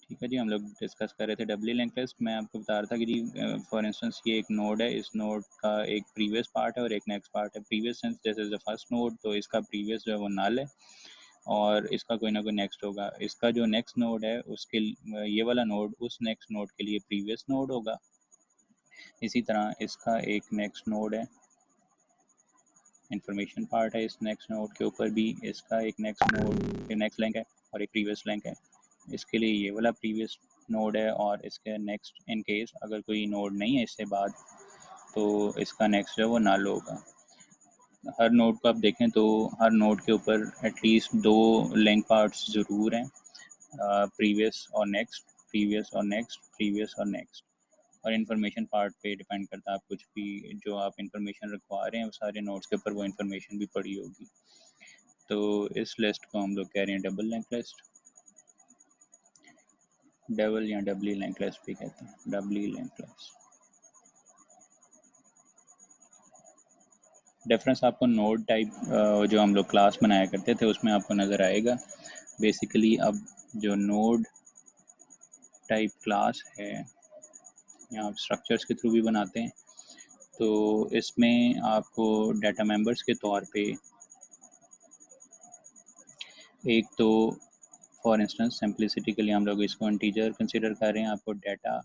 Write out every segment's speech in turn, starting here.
ठीक है जी, हम लोग डिस्कस कर रहे थे डबली लिंक लिस्ट। मैं आपको बता रहा था कि जी फॉर इंस्टेंस ये एक नोड है, इस नोड का एक प्रीवियस पार्ट है और एक नेक्स्ट पार्ट है। Previous sense this is the first node, तो इसका प्रीवियस जो है वो नल है और इसका कोई ना कोई नेक्स्ट होगा। इसका जो नेक्स्ट नोड है उसके ये वाला नोड उस नेक्स्ट नोड के लिए प्रीवियस नोड होगा। इसी तरह इसका एक नेक्स्ट नोड है, इंफॉर्मेशन पार्ट है इस नेक्स्ट नोड के ऊपर भी, इसका एक नेक्स्ट नोड, एक नेक्स्ट लिंक है और एक प्रीवियस लिंक है। इसके लिए ये वाला प्रीवियस नोड है और इसके नेक्स्ट, इन केस अगर कोई नोड नहीं है इससे बाद, तो इसका नेक्स्ट जो है वो नल होगा। हर नोड को आप देखें तो हर नोड के ऊपर एटलीस्ट 2 लिंक पार्ट्स ज़रूर हैं, प्रीवियस और नेक्स्ट, प्रीवियस और नेक्स्ट, प्रीवियस और नेक्स्ट। और इन्फॉर्मेशन पार्ट पे डिपेंड करता है, आप कुछ भी जो आप इन्फॉर्मेशन रखवा रहे हैं वो सारे नोड्स के ऊपर वो इन्फॉर्मेशन भी पड़ी होगी। तो इस लिस्ट को हम लोग कह रहे हैं डबल लिंक लिस्ट, डबल या डबली लिंक लिस्ट भी कहते हैं, डबली लिंक लिस्ट। डिफरेंस आपको नोड टाइप जो हम लोग क्लास बनाया करते थे उसमें आपको नज़र आएगा। बेसिकली अब जो नोड टाइप क्लास है या आप स्ट्रक्चर्स के थ्रू भी बनाते हैं, तो इसमें आपको डाटा मेंबर्स के तौर पे एक तो फॉर इंस्टेंस सिंप्लिसिटी के लिए हम लोग इसको इंटीजर कंसिडर कर रहे हैं, आपको डाटा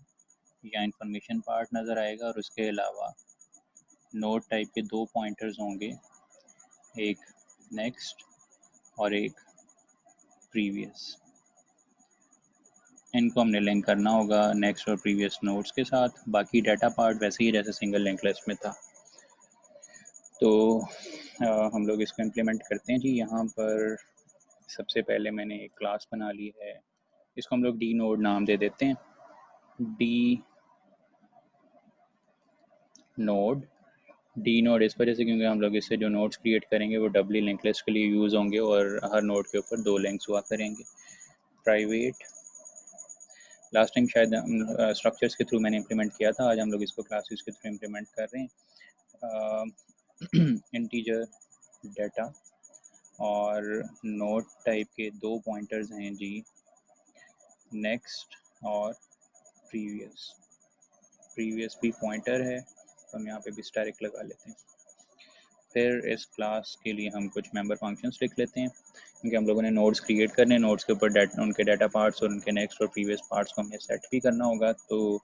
या इंफॉर्मेशन पार्ट नज़र आएगा और उसके अलावा नोड टाइप के 2 पॉइंटर्स होंगे, एक नेक्स्ट और एक प्रीवियस। इनको हमने लिंक करना होगा नेक्स्ट और प्रीवियस नोड्स के साथ। बाकी डाटा पार्ट वैसे ही जैसे सिंगल लिंक लिस्ट में था। तो हम लोग इसको इम्प्लीमेंट करते हैं जी। यहाँ पर सबसे पहले मैंने एक क्लास बना ली है, इसको हम लोग डी नोड नाम दे देते हैं। डी नोड इस वजह से क्योंकि हम लोग इससे जो नोड्स क्रिएट करेंगे वो डबली लिंक लिस्ट के लिए यूज़ होंगे और हर नोड के ऊपर 2 लिंक्स हुआ करेंगे। प्राइवेट, लास्ट टाइम शायद स्ट्रक्चर्स के थ्रू मैंने इम्प्लीमेंट किया था, आज हम लोग इसको क्लासेस के थ्रू इम्प्लीमेंट कर रहे हैं। इंटीजर डाटा और नोड टाइप के 2 पॉइंटर्स हैं जी, नेक्स्ट और प्रीवियस। प्रीवियस भी पॉइंटर है तो हम यहाँ पे भी स्टैटिक लगा लेते हैं। फिर इस क्लास के लिए हम कुछ मेंबर फंक्शंस लिख लेते हैं क्योंकि हम लोगों ने नोड्स क्रिएट करने, नोड्स के ऊपर उनके डाटा पार्ट्स और उनके नेक्स्ट और प्रीवियस पार्ट्स को हमें सेट भी करना होगा। तो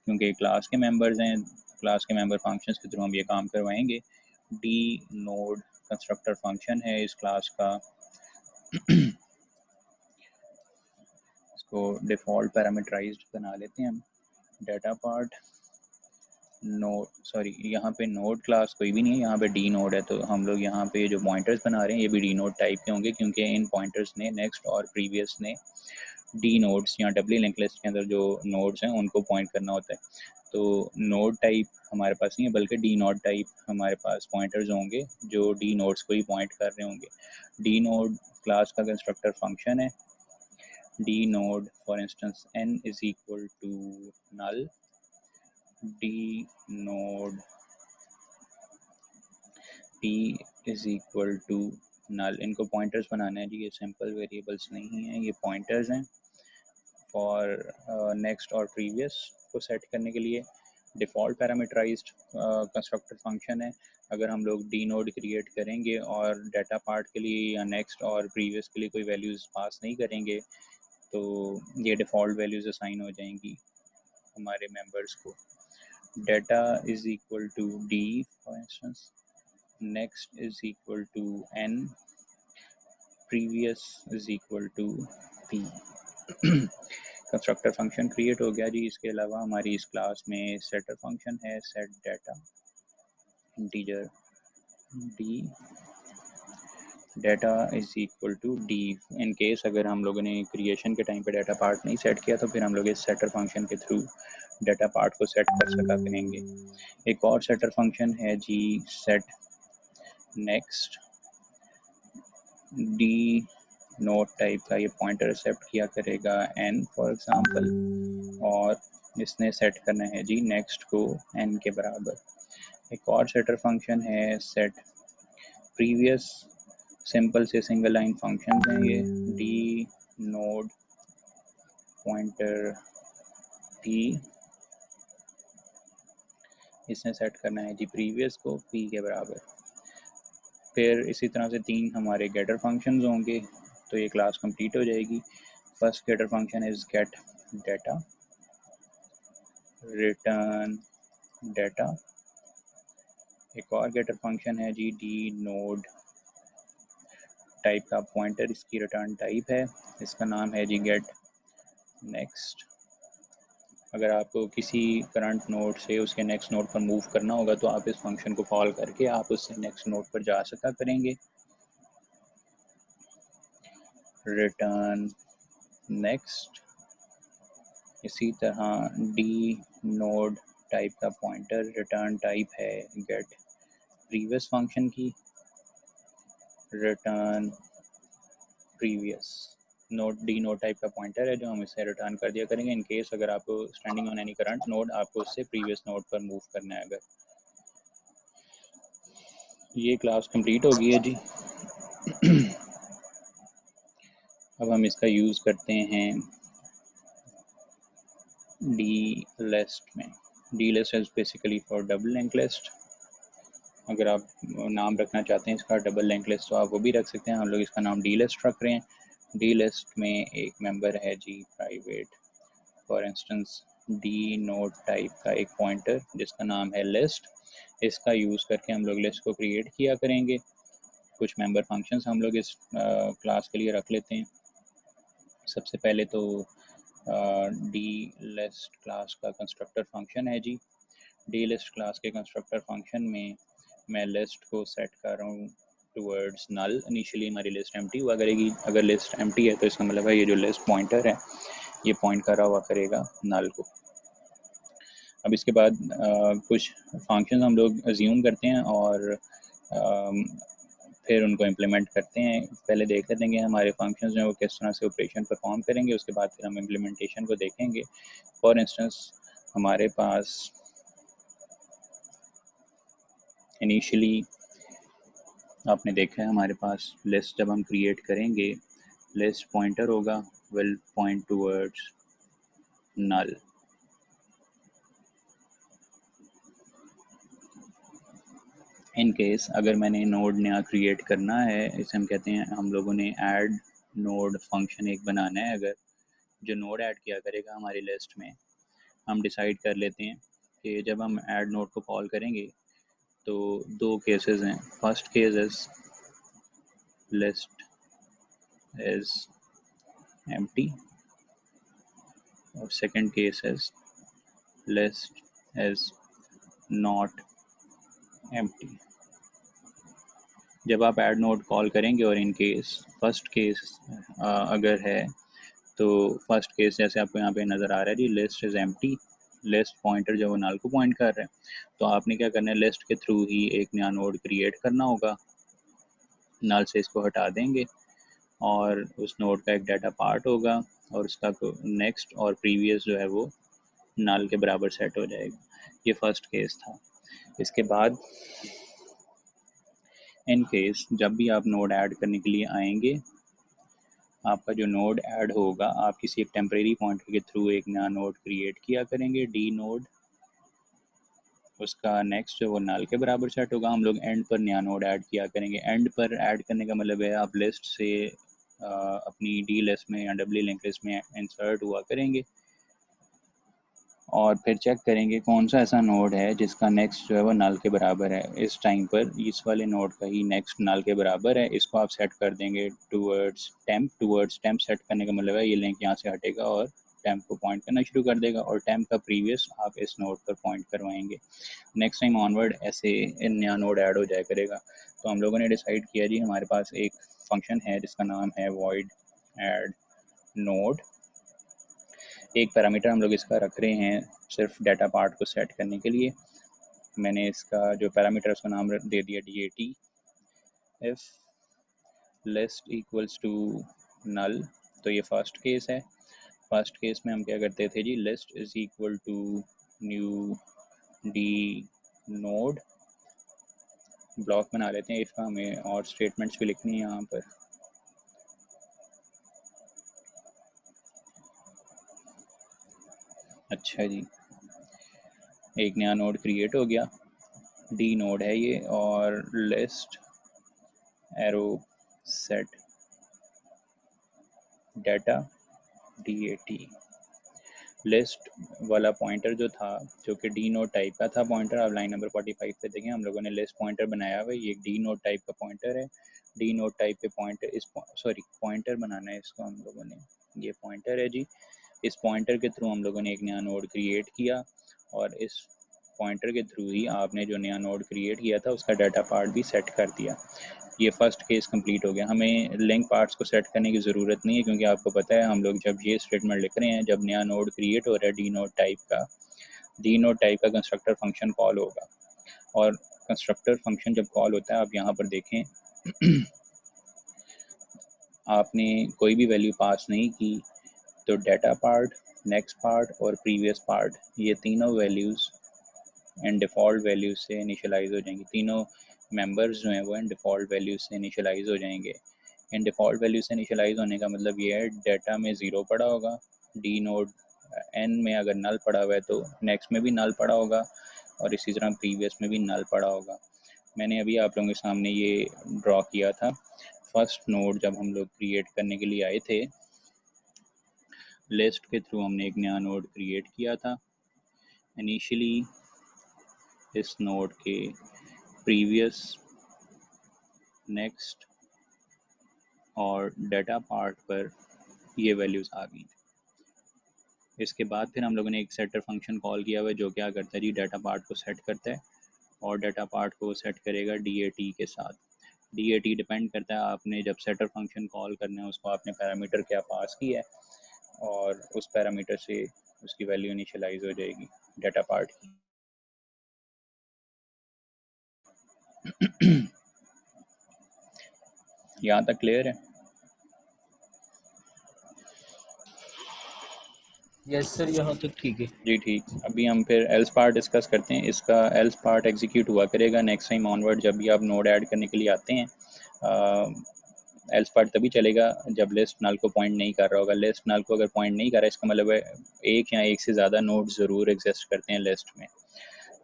क्योंकि क्लास के मेंबर्स हैं, क्लास के मेंबर फंक्शंस के थ्रू हम ये काम करवाएंगे। डी नोड कंस्ट्रक्टर फंक्शन है इस क्लास का। इसको डिफ़ॉल्ट पैरामीटराइज्ड बना लेते हैं हम। डाटा पार्ट नोड, सॉरी यहाँ पे नोड क्लास कोई भी नहीं है, यहाँ पे डी नोड है। तो हम लोग यहाँ पे जो पॉइंटर्स बना रहे हैं ये भी डी नोड टाइप के होंगे क्योंकि इन पॉइंटर्स ने नेक्स्ट और प्रीवियस ने डी नोड्स या डबली लिंक लिस्ट के अंदर जो नोड्स हैं उनको पॉइंट करना होता है। तो नोड टाइप हमारे पास नहीं है बल्कि डी नोड टाइप हमारे पास पॉइंटर्स होंगे जो डी नोड्स को ही पॉइंट कर रहे होंगे। डी नोड क्लास का कंस्ट्रक्टर फंक्शन है। D node for instance n is equal to null, D node p is equal to null. इनको पॉइंटर्स बनाना है जी, ये सिंपल वेरिएबल्स नहीं हैं, ये पॉइंटर्स हैं फॉर नेक्स्ट और प्रीवियस को सेट करने के लिए। डिफ़ॉल्ट पैरामीटराइज्ड कंस्ट्रक्टर फंक्शन है। अगर हम लोग डी नोड क्रिएट करेंगे और डाटा पार्ट के लिए या नेक्स्ट और प्रीवियस के लिए कोई वैल्यूज़ पास नहीं करेंगे तो ये डिफ़ॉल्ट वैल्यूज़ असाइन हो जाएंगी हमारे मेंबर्स को। Data is equal to D for instance, next is equal to n, previous is equal to p। Constructor function create हो गया जी। इसके अलावा हमारी इस क्लास में सेटर फंक्शन है, set data integer D, data is equal to D. In case अगर हम लोगों ने क्रिएशन के टाइम पे डाटा पार्ट नहीं सेट किया तो फिर हम लोग इस सेटर फंक्शन के थ्रू डाटा पार्ट को सेट कर सका करेंगे। एक और सेटर फंक्शन है जी, set next. D node type का ये पॉइंटर एक्सेप्ट किया करेगा n फॉर एग्जांपल, और इसने सेट करना है जी नेक्स्ट को n के बराबर। एक और सेटर फंक्शन है सेट प्रीवियस, सिंपल से सिंगल लाइन फंक्शन हैं ये। डी पॉइंटर p, इसने सेट करना है जी प्रीवियस को p के बराबर। फिर इसी तरह से 3 हमारे गेटर फंक्शंस होंगे, तो ये क्लास कंप्लीट हो जाएगी। First getter function is get data, return data. एक और गेटर फंक्शन है जी डी नोड टाइप का पॉइंटर, इसकी रिटर्न टाइप है, इसका नाम है जी गेट नेक्स्ट। अगर आपको किसी करंट नोड से उसके नेक्स्ट नोड पर मूव करना होगा तो आप इस फंक्शन को कॉल करके आप उससे नेक्स्ट नोड पर जा सका करेंगे। रिटर्न नेक्स्ट, इसी तरह डी नोड टाइप का पॉइंटर, रिटर्न टाइप है गेट प्रीवियस फंक्शन की, return previous. Node D node type का पॉइंटर है जो हम इसे रिटर्न कर दिया करेंगे इन केस अगर आपको standing on any current node आपको उससे प्रीवियस नोड पर मूव करना है। अगर ये क्लास कंप्लीट हो गई है जी। अब हम इसका यूज़ करते हैं डी लिस्ट में। D list is basically for double link list. अगर आप नाम रखना चाहते हैं इसका डबल लिंक लिस्ट तो आप वो भी रख सकते हैं, हम लोग इसका नाम डी लिस्ट रख रहे हैं। डी लिस्ट में एक मेंबर है जी private, for instance D node type का एक पॉइंटर जिसका नाम है लिस्ट। इसका यूज़ करके हम लोग लिस्ट को क्रिएट किया करेंगे। कुछ मेंबर फंक्शंस हम लोग इस क्लास के लिए रख लेते हैं। सबसे पहले तो डी लिस्ट क्लास का कंस्ट्रक्टर फंक्शन है जी। डी लिस्ट क्लास के कंस्ट्रक्टर फंक्शन में मैं लिस्ट को सेट कर रहा हूँ टूवर्ड्स नल। इनिशियली हमारी लिस्ट एम्प्टी हुआ करेगी, अगर लिस्ट एम्प्टी है तो इसका मतलब है ये जो लिस्ट पॉइंटर है ये पॉइंट कर रहा हुआ करेगा नल को। अब इसके बाद कुछ फंक्शंस हम लोग अज्यूम करते हैं और फिर उनको इम्प्लीमेंट करते हैं। पहले देख लेते हैं कि हमारे फंक्शंस जो हैं वो किस तरह से ऑपरेशन परफॉर्म करेंगे, उसके बाद फिर हम इम्प्लीमेंटेशन को देखेंगे। फॉर इंस्टेंस हमारे पास इनिशियली आपने देखा है हमारे पास लिस्ट जब हम क्रिएट करेंगे लिस्ट पॉइंटर होगा will point towards null. In case अगर मैंने नोड नया क्रिएट करना है, इसे हम कहते हैं हम लोगों ने ऐड नोड फंक्शन एक बनाना है। अगर जो नोड ऐड किया करेगा हमारी लिस्ट में, हम डिसाइड कर लेते हैं कि जब हम ऐड नोड को कॉल करेंगे तो दो केसेस हैं। First case is list is empty और second case is list is not empty. जब आप ऐड नोड कॉल करेंगे और इन केस फर्स्ट केस अगर है तो फर्स्ट केस जैसे आपको यहाँ पे नज़र आ रहा है जी list is empty, list pointer जो वो नल को पॉइंट कर रहे हैं। तो आपने क्या करना है, लिस्ट के थ्रू ही एक नया नोड क्रिएट करना होगा। नल से इसको हटा देंगे और उस नोड का एक डाटा पार्ट होगा और उसका नेक्स्ट और प्रीवियस जो है वो नल के बराबर सेट हो जाएगा। ये फर्स्ट केस था। इसके बाद इन केस जब भी आप नोड ऐड करने के लिए आएंगे, आपका जो नोड ऐड होगा आप किसी एक टेम्परेरी पॉइंटर के थ्रू एक नया नोड क्रिएट किया करेंगे डी नोड। उसका नेक्स्ट जो वो नल के बराबर सेट होगा। हम लोग एंड पर नया नोड ऐड किया करेंगे। एंड पर ऐड करने का मतलब है आप लिस्ट से अपनी डी लिस्ट में या डब्ल्यू लिंक लिस्ट में इंसर्ट हुआ करेंगे और फिर चेक करेंगे कौन सा ऐसा नोड है जिसका नेक्स्ट जो है वो नल के बराबर है। इस टाइम पर इस वाले नोड का ही नेक्स्ट नल के बराबर है। इसको आप सेट कर देंगे टूवर्ड्स टेम्प सेट करने का मतलब है ये लिंक यहाँ से हटेगा और टेम्प को पॉइंट करना शुरू कर देगा और टेम्प का प्रीवियस आप इस नोड पर पॉइंट करवाएंगे। नेक्स्ट टाइम ऑनवर्ड ऐसे नया नोड ऐड हो जाया करेगा। तो हम लोगों ने डिसाइड किया जी हमारे पास एक फंक्शन है जिसका नाम है वॉइड ऐड नोड। एक पैरामीटर हम लोग इसका रख रहे हैं सिर्फ डाटा पार्ट को सेट करने के लिए। मैंने इसका जो पैरामीटर उसका नाम दे दिया dat। If list equals to null, तो ये फर्स्ट केस है। फर्स्ट केस में हम क्या करते थे जी, list is equal to new D node. Block बना लेते हैं इसका, हमें और स्टेटमेंट्स भी लिखनी है यहाँ पर। अच्छा जी, एक नया नोड क्रिएट हो गया, डी नोड है ये, और list arrow set data DAT। List वाला पॉइंटर जो था, जो कि डी नोड टाइप का था पॉइंटर, आप लाइन नंबर 45 पे देखें, हम लोगों ने लिस्ट पॉइंटर बनाया हुआ है, ये एक डी नोड टाइप का पॉइंटर है। डी नोड टाइप के पॉइंटर, इस सॉरी पॉइंटर बनाना है इसको हम लोगों ने, ये पॉइंटर है जी। इस पॉइंटर के थ्रू हम लोगों ने एक नया नोड क्रिएट किया, और इस पॉइंटर के थ्रू ही आपने जो नया नोड क्रिएट किया था उसका डाटा पार्ट भी सेट कर दिया। ये फर्स्ट केस कंप्लीट हो गया। हमें लिंक पार्ट्स को सेट करने की ज़रूरत नहीं है, क्योंकि आपको पता है हम लोग जब ये स्टेटमेंट लिख रहे हैं, जब नया नोड क्रिएट हो रहा है डी नोड टाइप का, डी नोड टाइप का कंस्ट्रक्टर फंक्शन कॉल होगा, और कंस्ट्रक्टर फंक्शन जब कॉल होता है, आप यहाँ पर देखें आपने कोई भी वैल्यू पास नहीं की, तो डाटा पार्ट, नेक्स्ट पार्ट और प्रीवियस पार्ट, ये तीनों वैल्यूज़ एंड डिफ़ॉल्ट वैल्यूज से इनिशियलाइज हो जाएंगी। तीनों मेंबर्स जो हैं वो इन डिफ़ॉल्ट वैल्यूज से इनिशियलाइज हो जाएंगे। इन डिफ़ॉल्ट वैल्यू से इनिशियलाइज होने का मतलब ये है, डाटा में 0 पड़ा होगा, डी नोड एन में अगर नल पड़ा हुआ है तो नेक्स्ट में भी नल पड़ा होगा, और इसी तरह प्रीवियस में भी नल पड़ा होगा। मैंने अभी आप लोगों के सामने ये ड्रॉ किया था। फर्स्ट नोड जब हम लोग क्रिएट करने के लिए आए थे, लिस्ट के थ्रू हमने एक नया नोड क्रिएट किया था। इनिशियली इस नोड के प्रीवियस, नेक्स्ट और डाटा पार्ट पर ये वैल्यूज़ आ गई। इसके बाद फिर हम लोगों ने एक सेटर फंक्शन कॉल किया हुआ है, जो क्या करता है जी, डाटा पार्ट को सेट करता है, और डाटा पार्ट को सेट करेगा DAT के साथ। DAT डिपेंड करता है आपने जब सेटर फंक्शन कॉल करना है उसको आपने पैरामीटर क्या पास किया है, और उस पैरामीटर से उसकी वैल्यू इनिशियलाइज हो जाएगी डाटा पार्ट की। यहाँ तक क्लियर है? यस सर, यहाँ तक ठीक है जी ठीक। अभी हम फिर एल्स पार्ट डिस्कस करते हैं। इसका एल्स पार्ट एग्जीक्यूट हुआ करेगा नेक्स्ट टाइम ऑनवर्ड, जब भी आप नोड ऐड करने के लिए आते हैं। एल्स पार्ट तभी चलेगा जब लिस्ट नल को पॉइंट नहीं कर रहा होगा। लिस्ट नल को अगर पॉइंट नहीं कर रहा है, इसका मतलब है एक या एक से ज़्यादा नोड ज़रूर एग्जिस्ट करते हैं लिस्ट में।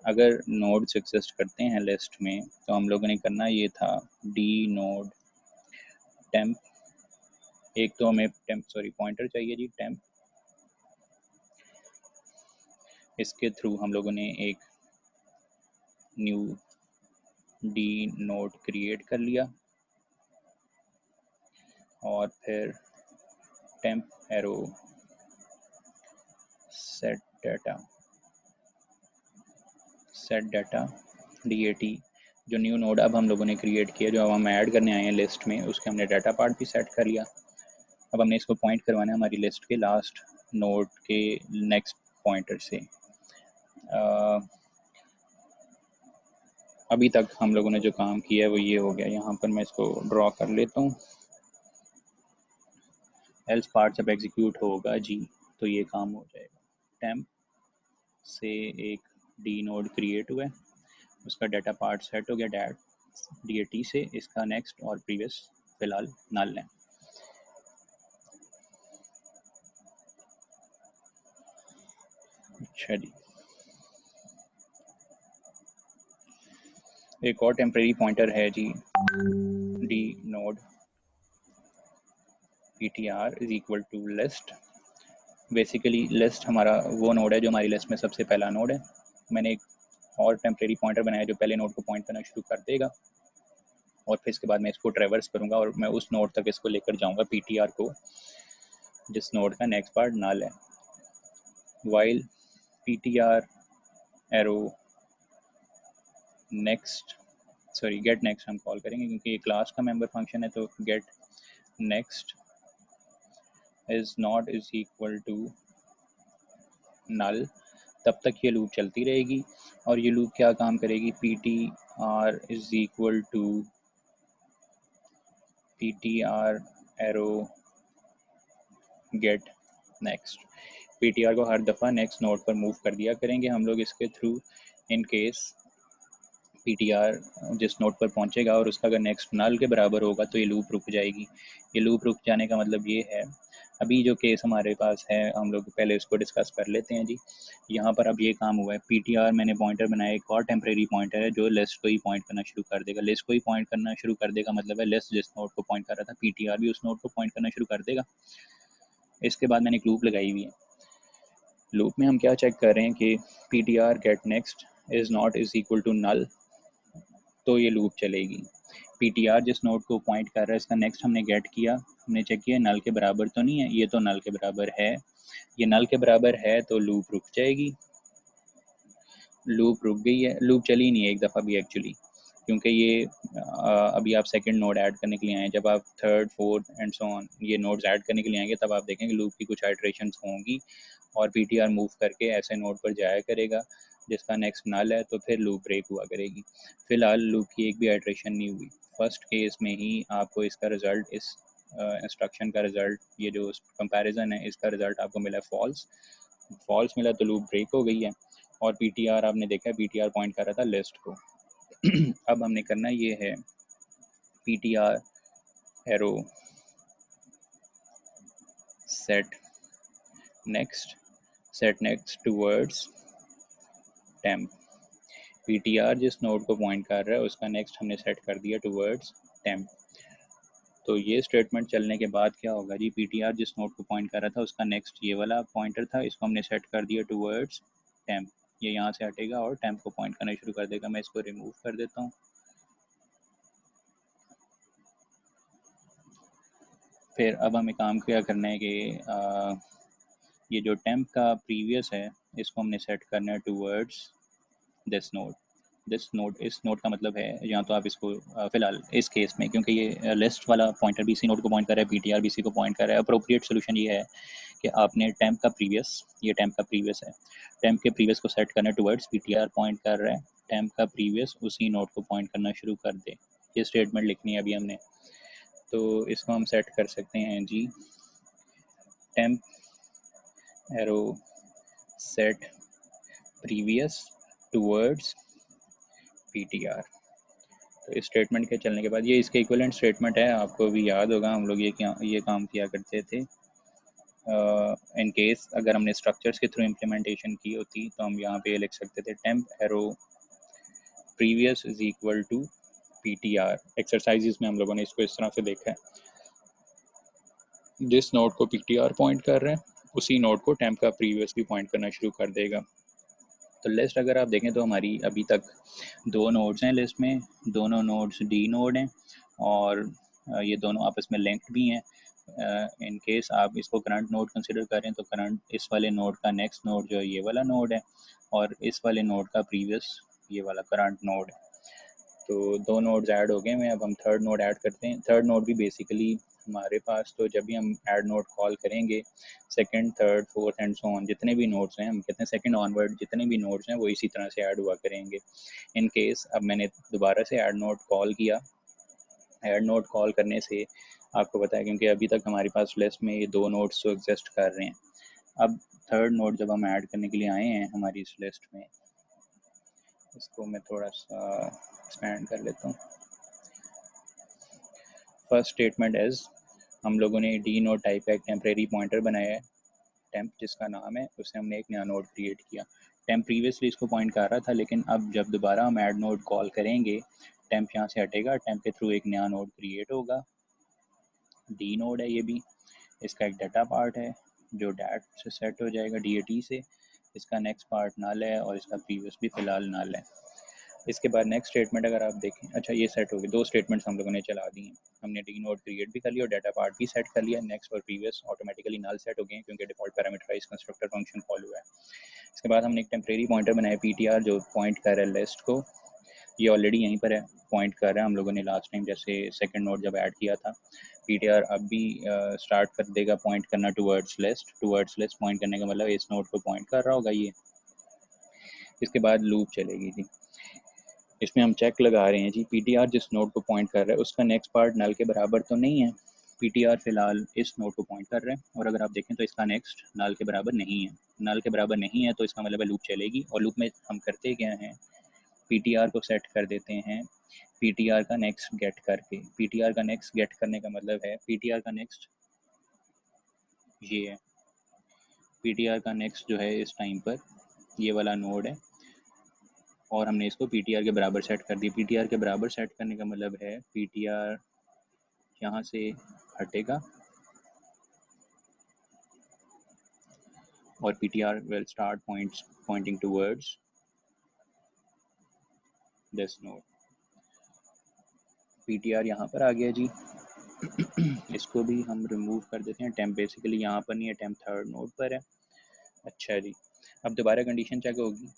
अगर नोड्स एग्जिस्ट करते हैं लिस्ट में, तो हम लोगों ने करना ये था, डी नोड टेम्प, एक तो हमें टेम्प सॉरी पॉइंटर चाहिए जी, टेम्प। इसके थ्रू हम लोगों ने एक न्यू डी नोड क्रिएट कर लिया, और फिर temp arrow set data DAT। जो न्यू नोड अब हम लोगों ने क्रिएट किया, जो अब हम ऐड करने आए हैं लिस्ट में, उसके हमने डाटा पार्ट भी सेट कर लिया। अब हमने इसको पॉइंट करवाना है हमारी लिस्ट के लास्ट नोड के नेक्स्ट पॉइंटर से। अभी तक हम लोगों ने जो काम किया है वो ये हो गया। यहाँ पर मैं इसको ड्रॉ कर लेता हूँ। एल्स पार्ट जब एग्जीक्यूट होगा जी, तो ये काम हो जाएगा। टेम्प से एक डी नोड क्रिएट हुआ है, उसका डाटा पार्ट सेट हो गया DAT से, इसका नेक्स्ट और प्रीवियस फिलहाल नल है। अच्छा जी, एक और टेम्परेरी पॉइंटर है जी, D node PTR is equal to list. Basically list हमारा वो नोड है जो हमारी लिस्ट में सबसे पहला नोड है। मैंने एक और टेम्परेरी पॉइंटर बनाया जो पहले नोड को पॉइंट करना शुरू कर देगा, और फिर इसके बाद मैं इसको ट्रेवर्स करूँगा और मैं उस नोड तक इसको लेकर जाऊँगा PTR को, जिस नोड का नेक्स्ट पार्ट नल है। While PTR arrow next get next हम कॉल करेंगे, क्योंकि ये क्लास का मेंबर फंक्शन है, तो get next is not is equal to null. तब तक ये लूप चलती रहेगी, और ये लूप क्या काम करेगी, PTR is equal to PTR arrow get next. PTR को हर दफ़ा नेक्स्ट नोड पर मूव कर दिया करेंगे हम लोग इसके थ्रू। इन केस PTR जिस नोड पर पहुंचेगा और उसका अगर नेक्स्ट नल के बराबर होगा, तो ये लूप रुक जाएगी। ये लूप रुक जाने का मतलब ये है अभी जो केस हमारे पास है हम लोग पहले इसको डिस्कस कर लेते हैं जी। यहाँ पर अब ये काम हुआ है, पीटीआर मैंने पॉइंटर बनाया, एक और टेम्परेरी पॉइंटर है जो लिस्ट को ही पॉइंट करना शुरू कर देगा। लिस्ट को ही पॉइंट करना शुरू कर देगा मतलब है लिस्ट जिस नोड को पॉइंट कर रहा था पीटीआर भी उस नोड को पॉइंट करना शुरू कर देगा। इसके बाद मैंने एक लूप लगाई हुई है। लूप में हम क्या चेक कर रहे हैं कि PTR get next is not is equal to null, तो ये लूप चलेगी। पीटीआर जिस नोड को पॉइंट कर रहा है इसका नेक्स्ट हमने गेट किया, हमने चेक किया नल के बराबर तो नहीं है, ये तो नल के बराबर है, ये नल के बराबर है तो लूप रुक जाएगी। लूप रुक गई है, लूप चली नहीं है एक दफ़ा भी एक्चुअली, क्योंकि ये अभी आप सेकंड नोड ऐड करने के लिए आए, जब आप third fourth and so on ये नोड्स ऐड करने के लिए आएंगे तब आप देखेंगे लूप की कुछ आइट्रेशंस होंगी और पीटीआर मूव करके ऐसे नोड पर जाया करेगा जिसका नेक्स्ट नल है, तो फिर लूप ब्रेक हुआ करेगी। फिलहाल लूप की एक भी आइट्रेशन नहीं हुई। फर्स्ट केस में ही आपको इसका रिज़ल्ट, इस इंस्ट्रक्शन का रिज़ल्ट, ये जो कंपैरिजन है इसका रिज़ल्ट आपको मिला फॉल्स। फॉल्स मिला तो लूप ब्रेक हो गई है और पीटीआर आपने देखा है पीटीआर पॉइंट कर रहा था लिस्ट को। अब हमने करना ये है PTR arrow set next towards temp. PTR जिस नोड को पॉइंट कर रहा है उसका नेक्स्ट हमने सेट कर दिया टूवर्ड्स टेम्प। तो ये स्टेटमेंट चलने के बाद क्या होगा जी, पीटीआर जिस नोड को पॉइंट कर रहा था उसका नेक्स्ट ये वाला पॉइंटर था, इसको हमने सेट कर दिया टूवर्ड्स टेम्प। ये यहाँ से हटेगा और टेम्प को पॉइंट करना शुरू कर देगा। मैं इसको रिमूव कर देता हूँ। फिर अब हमें काम क्या करना है कि ये जो टेम्प का प्रीवियस है इसको हमने सेट करना है टूवर्ड्स दिस नोड। इस नोड का मतलब है, या तो आप इसको फिलहाल इस केस में क्योंकि ये लिस्ट वाला पॉइंटर भी इसी नोड को पॉइंट कर रहा है, पीटीआर भी इसी को पॉइंट कर रहा है, अप्रोप्रिएट सोल्यूशन ये है कि आपने टेम्प का प्रीवियस, ये टेम्प का प्रीवियस है, टेम्प के प्रीवियस को सेट करना टुवर्ड्स पीटीआर पॉइंट कर रहा है, टेम्प का प्रीवियस उसी नोड को पॉइंट करना शुरू कर दे। ये स्टेटमेंट लिखनी है अभी हमने, तो इसको हम सेट कर सकते हैं जी temp arrow set previous towards PTR. तो इस स्टेटमेंट के चलने के बाद ये इसके इक्विवेलेंट स्टेटमेंट है, आपको भी याद होगा हम लोग ये काम किया करते थे। इन केस अगर हमने स्ट्रक्चर्स के थ्रू इम्प्लीमेंटेशन की होती तो हम यहाँ पे लिख सकते थे temp arrow previous is equal to PTR. Exercises में हम लोगों ने इसको इस तरह से देखा है, जिस नोड को पीटीआर पॉइंट कर रहे हैं उसी नोड को टेम्प का प्रीवियस भी पॉइंट करना शुरू कर देगा। तो लिस्ट अगर आप देखें तो हमारी अभी तक दो नोड्स हैं लिस्ट में, दोनों नोड्स डी नोड हैं और ये दोनों आपस में लिंक्ड भी हैं। इन केस आप इसको करंट नोड कंसिडर करें तो करंट इस वाले नोड का नेक्स्ट नोड जो है ये वाला नोड है और इस वाले नोड का प्रीवियस ये वाला करंट नोड है। तो दो नोड्स ऐड हो गए हैं। अब हम थर्ड नोड ऐड करते हैं। थर्ड नोड भी बेसिकली हमारे पास, तो जब भी हम ऐड नोड कॉल करेंगे second third fourth and so on जितने भी नोड्स हैं, हम कहते हैं सेकंड ऑनवर्ड जितने भी नोड्स हैं वो इसी तरह से ऐड हुआ करेंगे। इन केस अब मैंने दोबारा से ऐड नोड कॉल किया, ऐड नोड कॉल करने से आपको पता है क्योंकि अभी तक हमारे पास लिस्ट में ये दो नोड्स तो एग्जिस्ट कर रहे हैं। अब थर्ड नोड जब हम ऐड करने के लिए आए हैं हमारी इस लिस्ट में, इसको मैं थोड़ा सा एक्सपेंड कर लेता हूँ। फर्स्ट स्टेटमेंट इज, हम लोगों ने डी नोड टाइप का एक टेम्परेरी पॉइंटर बनाया है टेम्प जिसका नाम है, उससे हमने एक नया नोड क्रिएट किया। टेम्प प्रीवियसली इसको पॉइंट कर रहा था लेकिन अब जब दोबारा हम ऐड नोड कॉल करेंगे टेम्प यहाँ से हटेगा, टेम्प के थ्रू एक नया नोड क्रिएट होगा। डी नोड है ये भी, इसका एक डाटा पार्ट है जो डैट से सेट हो जाएगा DAT से, इसका नेक्स्ट पार्ट नल है और इसका प्रीवियस भी फ़िलहाल नल है। इसके बाद नेक्स्ट स्टेटमेंट अगर आप देखें, अच्छा ये सेट हो गए, दो स्टेटमेंट्स हम लोगों ने चला दी हैं। हमने डी नोड क्रिएट भी कर लिया और डाटा पार्ट भी सेट कर लिया। नेक्स्ट और प्रीवियस ऑटोमेटिकली नल सेट हो गए क्योंकि default parameterize constructor function follow हुआ है। इसके बाद हमने एक टेम्परेरी पॉइंटर बनाया PTR जो पॉइंट कर रहा है लिस्ट को, ये ऑलरेडी यहीं पर है, पॉइंट कर रहा है। हम लोगों ने लास्ट टाइम जैसे सेकंड नोड जब ऐड किया था, PTR अब भी स्टार्ट कर देगा पॉइंट करना टुवर्ड्स लिस्ट पॉइंट करने का मतलब इस नोड को पॉइंट कर रहा होगा ये। इसके बाद लूप चलेगी जी, इसमें हम चेक लगा रहे हैं जी PTR जिस नोड को पॉइंट कर रहा है उसका नेक्स्ट पार्ट नल के बराबर तो नहीं है। PTR फिलहाल इस नोड को पॉइंट कर रहे हैं और अगर आप देखें तो इसका नेक्स्ट नल के बराबर नहीं है, नल के बराबर नहीं है तो इसका मतलब है लूप चलेगी। और लूप में हम करते क्या हैं, PTR को सेट कर देते हैं PTR का नेक्स्ट गेट करके। PTR का नेक्स्ट गेट करने का मतलब है PTR का नेक्स्ट ये है पीटीआर का नेक्स्ट जो है इस टाइम पर ये वाला नोड है और हमने इसको पीटीआर के बराबर सेट कर दिया। पीटीआर के बराबर सेट करने का मतलब है पीटीआर यहाँ से हटेगा और PTR will start pointing towards this node। PTR यहाँ पर आ गया जी। इसको भी हम रिमूव कर देते हैं। टेम्प बेसिकली यहाँ पर नहीं है, टेम्प थर्ड नोड पर है। अच्छा जी, अब दोबारा कंडीशन चेक होगी।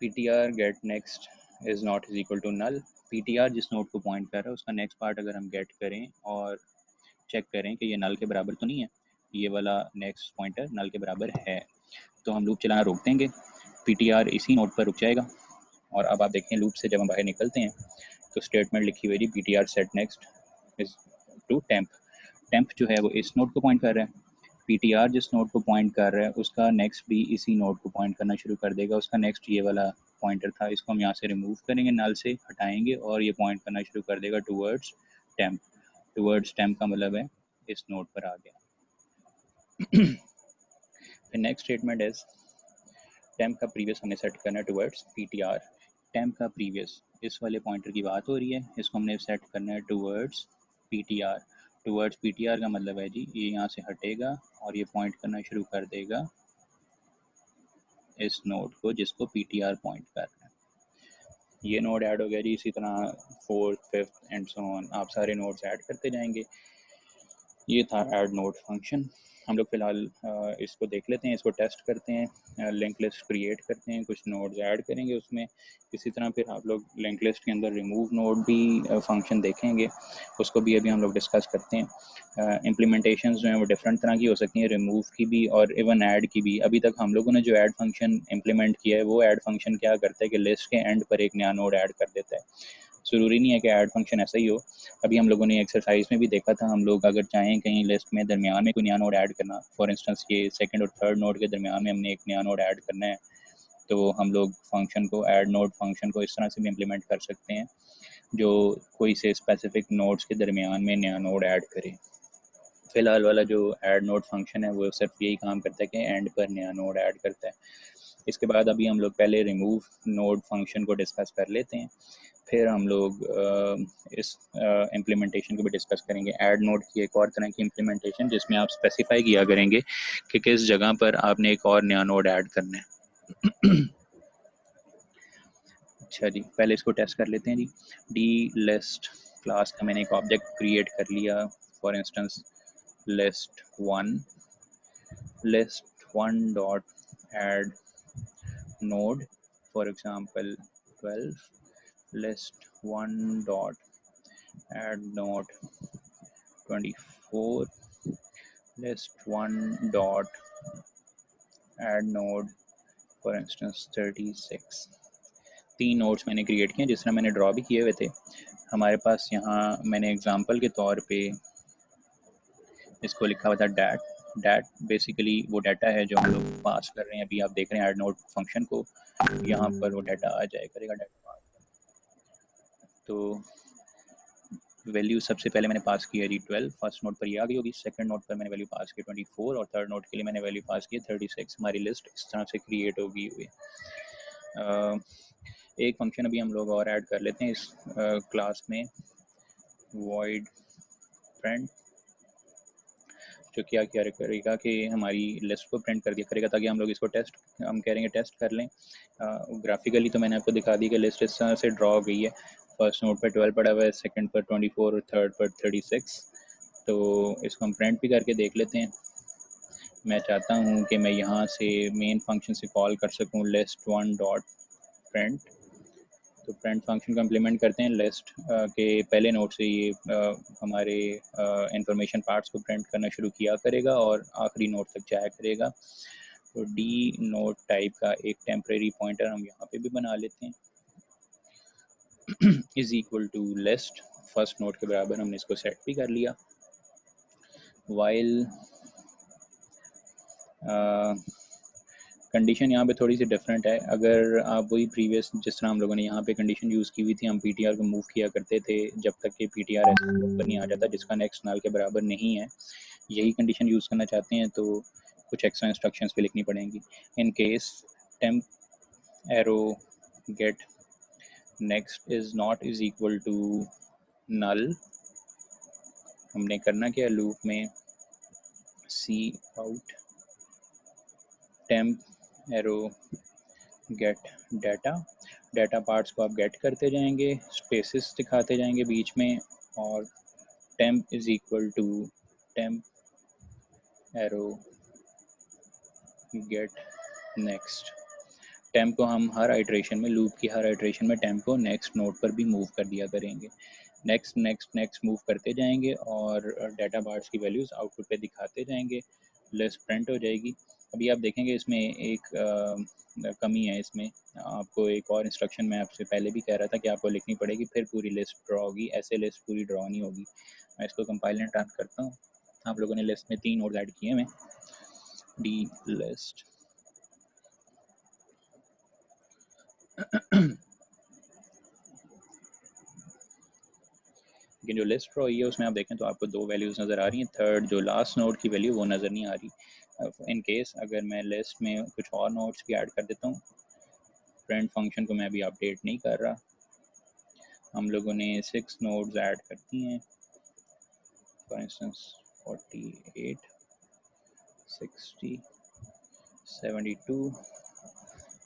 PTR get next is not is equal to null. PTR जिस नोड को पॉइंट कर रहा है उसका नेक्स्ट पार्ट अगर हम गेट करें और चेक करें कि ये नल के बराबर तो नहीं है, ये वाला नेक्स्ट पॉइंटर नल के बराबर है, तो हम लूप चलाना रोक देंगे। पीटीआर इसी नोड पर रुक जाएगा और अब आप देखें लूप से जब हम बाहर निकलते हैं तो स्टेटमेंट लिखी हुई है PTR set next is to temp. Temp जो है वो इस नोड को पॉइंट कर रहा है। पीटीआर जिस नोड को पॉइंट कर रहा है उसका नेक्स्ट भी इसी नोड को पॉइंट करना शुरू कर देगा। उसका नेक्स्ट ये वाला पॉइंटर था, इसको हम यहाँ से रिमूव करेंगे, नल से हटाएंगे और ये पॉइंट करना शुरू कर देगा टूवर्ड्स टेम्प। टूवर्ड्स टेम्प का मतलब है इस नोड पर आ गया। फिर नेक्स्ट स्टेटमेंट इज टेम्प का प्रीवियस हमने सेट करना है टूवर्ड्स पीटीआर। टेम्प का प्रीवियस इस वाले पॉइंटर की बात हो रही है, इसको हमने सेट करना है टूवर्ड्स पीटीआर। टूवर्ड्स पीटीआर का मतलब है जी ये यहाँ से हटेगा और ये पॉइंट करना शुरू कर देगा इस नोड को जिसको पीटीआर पॉइंट कर रहा है। ये नोड ऐड हो गया जी। इसी तरह fourth, fifth and so on आप सारे नोड्स ऐड करते जाएंगे। ये था ऐड नोड फंक्शन। हम लोग फ़िलहाल इसको देख लेते हैं, इसको टेस्ट करते हैं। लिंक लिस्ट क्रिएट करते हैं, कुछ नोड्स ऐड करेंगे उसमें। इसी तरह फिर आप लोग लिंक लिस्ट के अंदर रिमूव नोड भी फंक्शन देखेंगे, उसको भी अभी हम लोग डिस्कस करते हैं। इम्प्लीमेंटेशंस जो हैं वो डिफरेंट तरह की हो सकती हैं, रिमूव की भी और इवन ऐड की भी। अभी तक हम लोगों ने जो ऐड फंक्शन इम्प्लीमेंट किया है वो ऐड फंक्शन क्या करता है कि लिस्ट के एंड पर एक नया नोड ऐड कर देता है। ज़रूरी नहीं है कि ऐड फंक्शन ऐसा ही हो। अभी हम लोगों ने एक्सरसाइज में भी देखा था, हम लोग अगर चाहें कहीं लिस्ट में दरमियान में कोई नया नोड ऐड करना, फॉर इंस्टेंस ये सेकंड और थर्ड नोड के दरमियान में हमने एक नया नोड ऐड करना है, तो हम लोग फंक्शन को ऐड नोड फंक्शन को इस तरह से भी इम्प्लीमेंट कर सकते हैं जो कोई से स्पेसिफिक नोड्स के दरमियान में नया नोड ऐड करे। फ़िलहाल वाला जो ऐड नोड फंक्शन है वो सिर्फ यही काम करता है कि एंड पर नया नोड ऐड करता है। इसके बाद अभी हम लोग पहले रिमूव नोड फंक्शन को डिस्कस कर लेते हैं, फिर हम लोग इस इम्प्लीमेंटेशन को भी डिस्कस करेंगे। ऐड नोड की एक और तरह की इम्प्लीमेंटेशन जिसमें आप स्पेसिफाई किया करेंगे कि किस जगह पर आपने एक और नया नोड ऐड करना है। अच्छा जी, पहले इसको टेस्ट कर लेते हैं जी। डी लिस्ट क्लास का मैंने एक ऑब्जेक्ट क्रिएट कर लिया, for instance list one dot add node, for example 12 list 1 dot add node 24 list 1 dot add node for instance 36। तीन नोड्स मैंने क्रिएट किए जिस तरह मैंने ड्रॉ भी किए हुए थे। हमारे पास यहाँ मैंने एग्जांपल के तौर पे इसको लिखा हुआ था डैट बेसिकली वो डाटा है जो हम लोग पास कर रहे हैं। अभी आप देख रहे हैं ऐड नोड फंक्शन को, यहाँ पर वो डाटा आ जाए करेगा डाटा। तो वैल्यू सबसे पहले मैंने पास किया जी 12, फर्स्ट नोट पर ये आ गई होगी, सेकंड नोट पर मैंने वैल्यू पास की 24 और थर्ड नोट के लिए मैंने वैल्यू पास की 36। हमारी लिस्ट इस तरह से क्रिएट होगी हुई। एक फंक्शन अभी हम लोग और ऐड कर लेते हैं इस क्लास में, void print, जो क्या क्या करेगा कि हमारी लिस्ट को प्रिंट कर दिया करेगा ताकि हम लोग इसको टेस्ट, हम कह रहे हैं टेस्ट कर लें। ग्राफिकली तो मैंने आपको दिखा दी कि लिस्ट इस तरह से ड्रॉ हो गई है। फर्स्ट नोट पर 12 पड़ा हुआ है, सेकंड पर 24 और थर्ड पर 36। तो इसको हम प्रिंट भी करके देख लेते हैं। मैं चाहता हूँ कि मैं यहाँ से मेन फंक्शन से कॉल कर सकूँ लिस्ट 1 डॉट प्रिंट। तो प्रिंट फंक्शन को इम्प्लीमेंट करते हैं। लिस्ट के पहले नोट से ये हमारे इंफॉर्मेशन पार्ट्स को प्रिंट करना शुरू किया करेगा और आखिरी नोट तक जाया करेगा। तो डी नोट टाइप का एक टेम्परेरी पॉइंटर हम यहाँ पे भी बना लेते हैं, is equal to list, first node के बराबर हमने इसको सेट भी कर लिया। वाइल कंडीशन यहाँ पे थोड़ी सी डिफरेंट है। अगर आप वही प्रीवियस जिस तरह हम लोगों ने यहाँ पे कंडीशन यूज़ की हुई थी, हम पीटीआर को मूव किया करते थे जब तक कि पीटीआर ऐसे ऊपर नहीं आ जाता जिसका नेक्स्ट नल के बराबर नहीं है, यही कंडीशन यूज़ करना चाहते हैं तो कुछ एक्स्ट्रा इंस्ट्रक्शंस भी लिखनी पड़ेंगी। In case temp arrow get next is not is equal to null, हमने करना क्या लूप में C out temp arrow get data parts को आप गेट करते जाएंगे, स्पेसेस दिखाते जाएंगे बीच में, और temp is equal to temp arrow get next। Temp को हम हर आइट्रेशन में, लूप की हर आइट्रेशन में टेम्प को नेक्स्ट नोड पर भी मूव कर दिया करेंगे। नेक्स्ट नेक्स्ट नेक्स्ट मूव करते जाएंगे और डाटा बार्स की वैल्यूज़ आउटपुट पे दिखाते जाएंगे, लिस्ट प्रिंट हो जाएगी। अभी आप देखेंगे इसमें एक कमी है। इसमें आपको एक और इंस्ट्रक्शन मैं आपसे पहले भी कह रहा था कि आपको लिखनी पड़ेगी, फिर पूरी लिस्ट ड्रॉ होगी, ऐसे लिस्ट पूरी ड्रॉ नहीं होगी। मैं इसको कंपाइल एंड रन करता हूँ। आप लोगों ने लिस्ट में 3 नोड ऐड किए हैं, डी लिस्ट लेकिन जो लिस्ट ड्रॉ हुई है उसमें आप देखें तो आपको 2 वैल्यूज़ नज़र आ रही हैं। थर्ड जो लास्ट नोड की वैल्यू वो नज़र नहीं आ रही। इन केस अगर मैं लिस्ट में कुछ और नोड्स भी ऐड कर देता हूँ, प्रिंट फंक्शन को मैं अभी अपडेट नहीं कर रहा, हम लोगों ने 6 नोड्स ऐड करती हैं, for instance 48, 60, 72,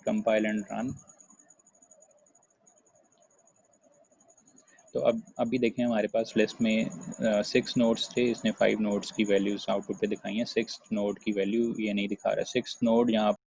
compile and run. तो अब अभी देखें हमारे पास लिस्ट में 6 नोड्स थे, इसने 5 नोड्स की वैल्यूज़ आउटपुट पे दिखाई हैं। 6 नोड की वैल्यू ये नहीं दिखा रहा। 6 नोड यहाँ